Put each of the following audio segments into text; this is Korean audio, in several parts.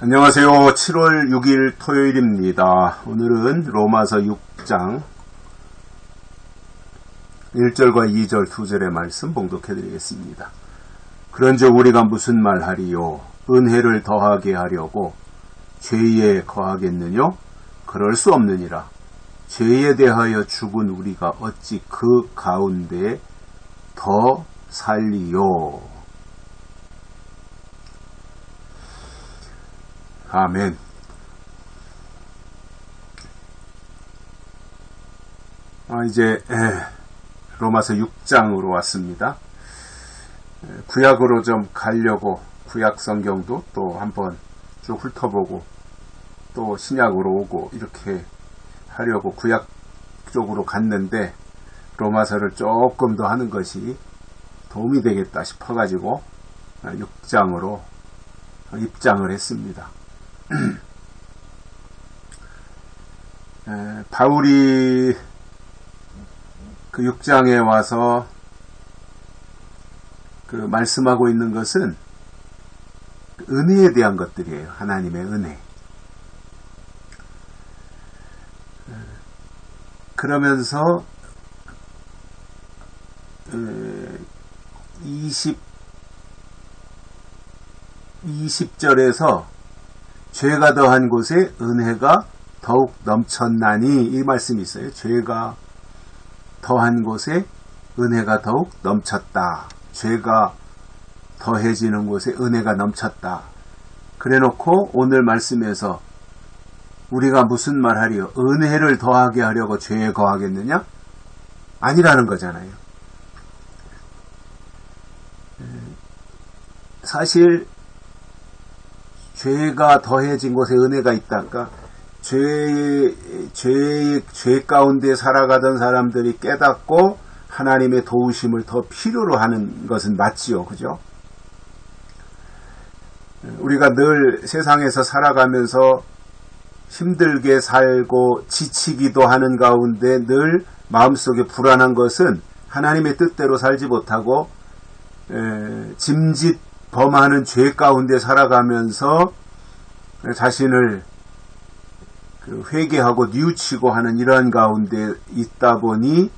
안녕하세요. 7월 6일 토요일입니다. 오늘은 로마서 6장 1절과 2절 2절의 말씀 봉독해 드리겠습니다. 그런즉 우리가 무슨 말하리요? 은혜를 더하게 하려고 죄에 거하겠느냐? 그럴 수 없느니라. 죄에 대하여 죽은 우리가 어찌 그 가운데 더 살리요? 아멘. 이제 로마서 6장으로 왔습니다. 구약으로 좀 가려고 구약 성경도 또 한번 쭉 훑어보고 또 신약으로 오고 이렇게 하려고 구약 쪽으로 갔는데 로마서를 조금 더 하는 것이 도움이 되겠다 싶어가지고 6장으로 입장을 했습니다. 바울이 그 6장에 와서 그 말씀하고 있는 것은 은혜에 대한 것들이에요. 하나님의 은혜. 그러면서 20절에서 죄가 더한 곳에 은혜가 더욱 넘쳤나니 이 말씀이 있어요. 죄가 더한 곳에 은혜가 더욱 넘쳤다. 죄가 더해지는 곳에 은혜가 넘쳤다. 그래놓고 오늘 말씀에서 우리가 무슨 말 하리요? 은혜를 더하게 하려고 죄에 거하겠느냐? 아니라는 거잖아요. 사실 죄가 더해진 곳에 은혜가 있다니까 죄 가운데 살아가던 사람들이 깨닫고 하나님의 도우심을 더 필요로 하는 것은 맞지요. 그죠? 우리가 늘 세상에서 살아가면서 힘들게 살고 지치기도 하는 가운데 늘 마음속에 불안한 것은 하나님의 뜻대로 살지 못하고 짐짓 범하는 죄 가운데 살아가면서 자신을 회개하고 뉘우치고 하는 이러한 가운데 있다 보니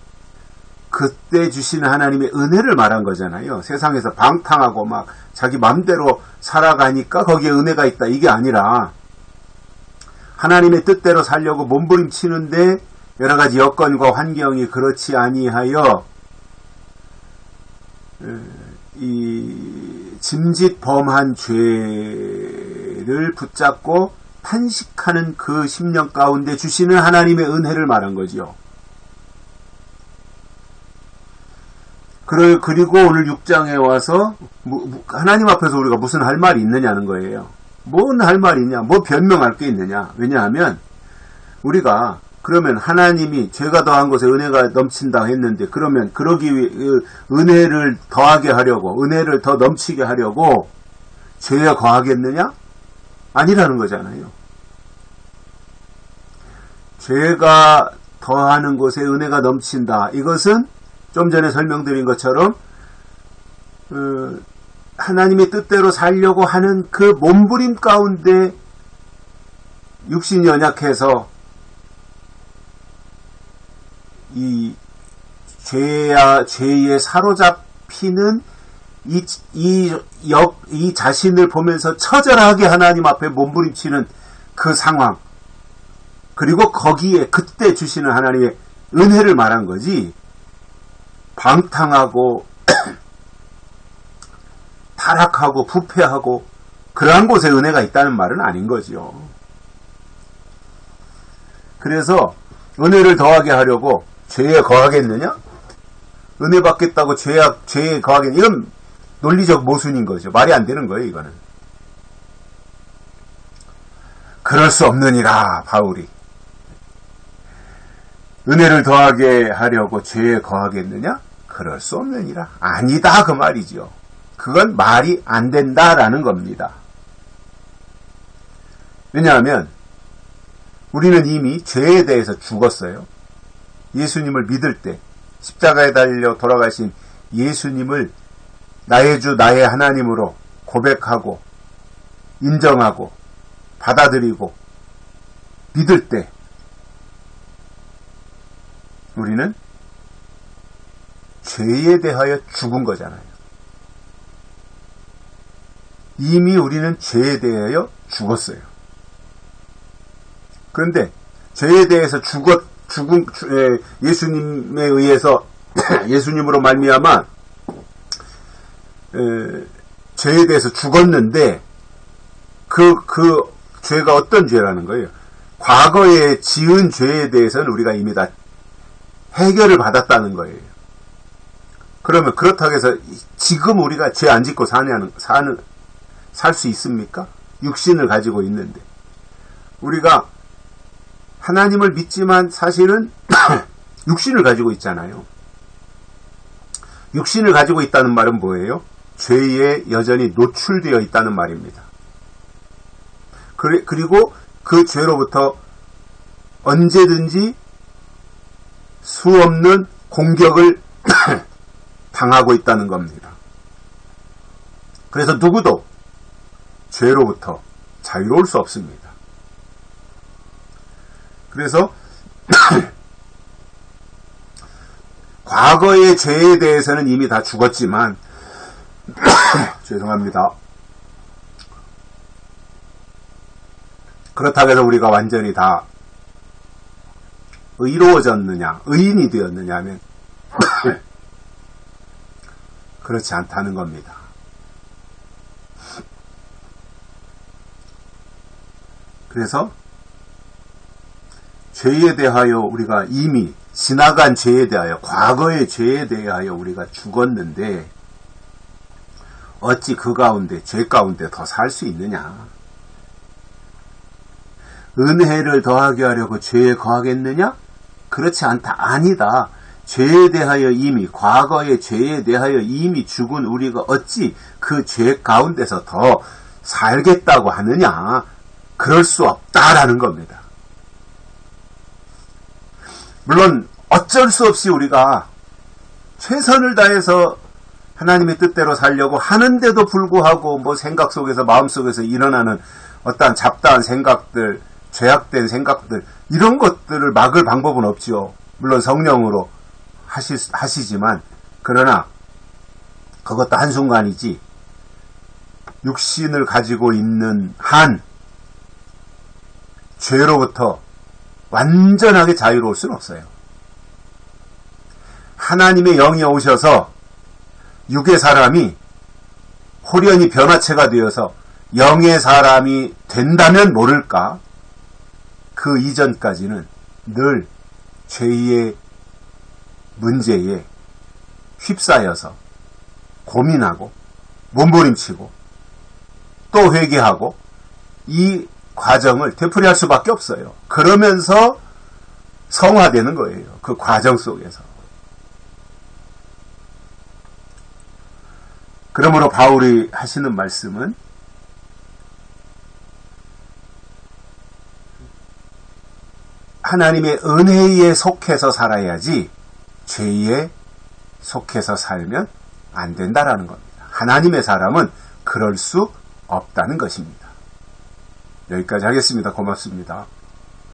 그때 주시는 하나님의 은혜를 말한 거잖아요. 세상에서 방탕하고 막 자기 맘대로 살아가니까 거기에 은혜가 있다. 이게 아니라 하나님의 뜻대로 살려고 몸부림치는데 여러 가지 여건과 환경이 그렇지 아니하여 이 짐짓 범한 죄를 붙잡고 탄식하는 그 10년 가운데 주시는 하나님의 은혜를 말한 거지요. 그리고 오늘 6장에 와서 하나님 앞에서 우리가 무슨 할 말이 있느냐는 거예요. 뭔 할 말이 있냐? 뭐 변명할 게 있느냐? 왜냐하면 우리가 그러면 하나님이 죄가 더한 곳에 은혜가 넘친다 했는데 그러면 그러기 위해 은혜를 더하게 하려고 은혜를 더 넘치게 하려고 죄에 거하겠느냐? 아니라는 거잖아요. 죄가 더하는 곳에 은혜가 넘친다. 이것은 좀 전에 설명드린 것처럼 하나님의 뜻대로 살려고 하는 그 몸부림 가운데 육신이 연약해서 이 죄에 사로잡히는 이 자신을 보면서 처절하게 하나님 앞에 몸부림치는 그 상황, 그리고 거기에 그때 주시는 하나님의 은혜를 말한 거지, 방탕하고 타락하고 부패하고 그러한 곳에 은혜가 있다는 말은 아닌 거죠. 그래서 은혜를 더하게 하려고 죄에 거하겠느냐? 은혜 받겠다고 죄에 거하겠느냐? 이건 논리적 모순인 거죠. 말이 안 되는 거예요, 이거는. 그럴 수 없느니라, 바울이. 은혜를 더하게 하려고 죄에 거하겠느냐? 그럴 수 없느니라. 아니다, 그 말이죠. 그건 말이 안 된다라는 겁니다. 왜냐하면 우리는 이미 죄에 대해서 죽었어요. 예수님을 믿을 때 십자가에 달려 돌아가신 예수님을 나의 주 나의 하나님으로 고백하고 인정하고 받아들이고 믿을 때 우리는 죄에 대하여 죽은 거잖아요. 이미 우리는 죄에 대하여 죽었어요. 그런데 죄에 대해서 죽은 예수님에 의해서 예수님으로 말미암아 죄에 대해서 죽었는데 그 죄가 어떤 죄라는 거예요? 과거에 지은 죄에 대해서는 우리가 이미 다 해결을 받았다는 거예요. 그러면 그렇다고 해서 지금 우리가 죄 안 짓고 살 수 있습니까? 육신을 가지고 있는데. 우리가 하나님을 믿지만 사실은 육신을 가지고 있잖아요. 육신을 가지고 있다는 말은 뭐예요? 죄에 여전히 노출되어 있다는 말입니다. 그리고 그 죄로부터 언제든지 수없는 공격을 당하고 있다는 겁니다. 그래서 누구도 죄로부터 자유로울 수 없습니다. 그래서 과거의 죄에 대해서는 이미 다 죽었지만 죄송합니다. 그렇다고 해서 우리가 완전히 다 의로워졌느냐, 의인이 되었느냐 하면 그렇지 않다는 겁니다. 그래서 죄에 대하여 우리가 이미 지나간 죄에 대하여, 과거의 죄에 대하여 우리가 죽었는데 어찌 그 가운데, 죄 가운데 더 살 수 있느냐? 은혜를 더하게 하려고 죄에 거하겠느냐? 그렇지 않다. 아니다. 죄에 대하여 이미, 과거의 죄에 대하여 이미 죽은 우리가 어찌 그 죄 가운데서 더 살겠다고 하느냐? 그럴 수 없다라는 겁니다. 물론 어쩔 수 없이 우리가 최선을 다해서 하나님의 뜻대로 살려고 하는데도 불구하고 생각 속에서, 마음 속에서 일어나는 어떠한 잡다한 생각들, 죄악된 생각들, 이런 것들을 막을 방법은 없지요. 물론 성령으로 하시지만, 그러나 그것도 한순간이지 육신을 가지고 있는 한 죄로부터 완전하게 자유로울 수는 없어요. 하나님의 영이 오셔서 육의 사람이 홀연히 변화체가 되어서 영의 사람이 된다면 모를까? 그 이전까지는 늘 죄의 문제에 휩싸여서 고민하고 몸부림치고 또 회개하고 이 과정을 되풀이할 수밖에 없어요. 그러면서 성화되는 거예요. 그 과정 속에서. 그러므로 바울이 하시는 말씀은 하나님의 은혜에 속해서 살아야지 죄에 속해서 살면 안 된다라는 겁니다. 하나님의 사람은 그럴 수 없다는 것입니다. 여기까지 하겠습니다. 고맙습니다.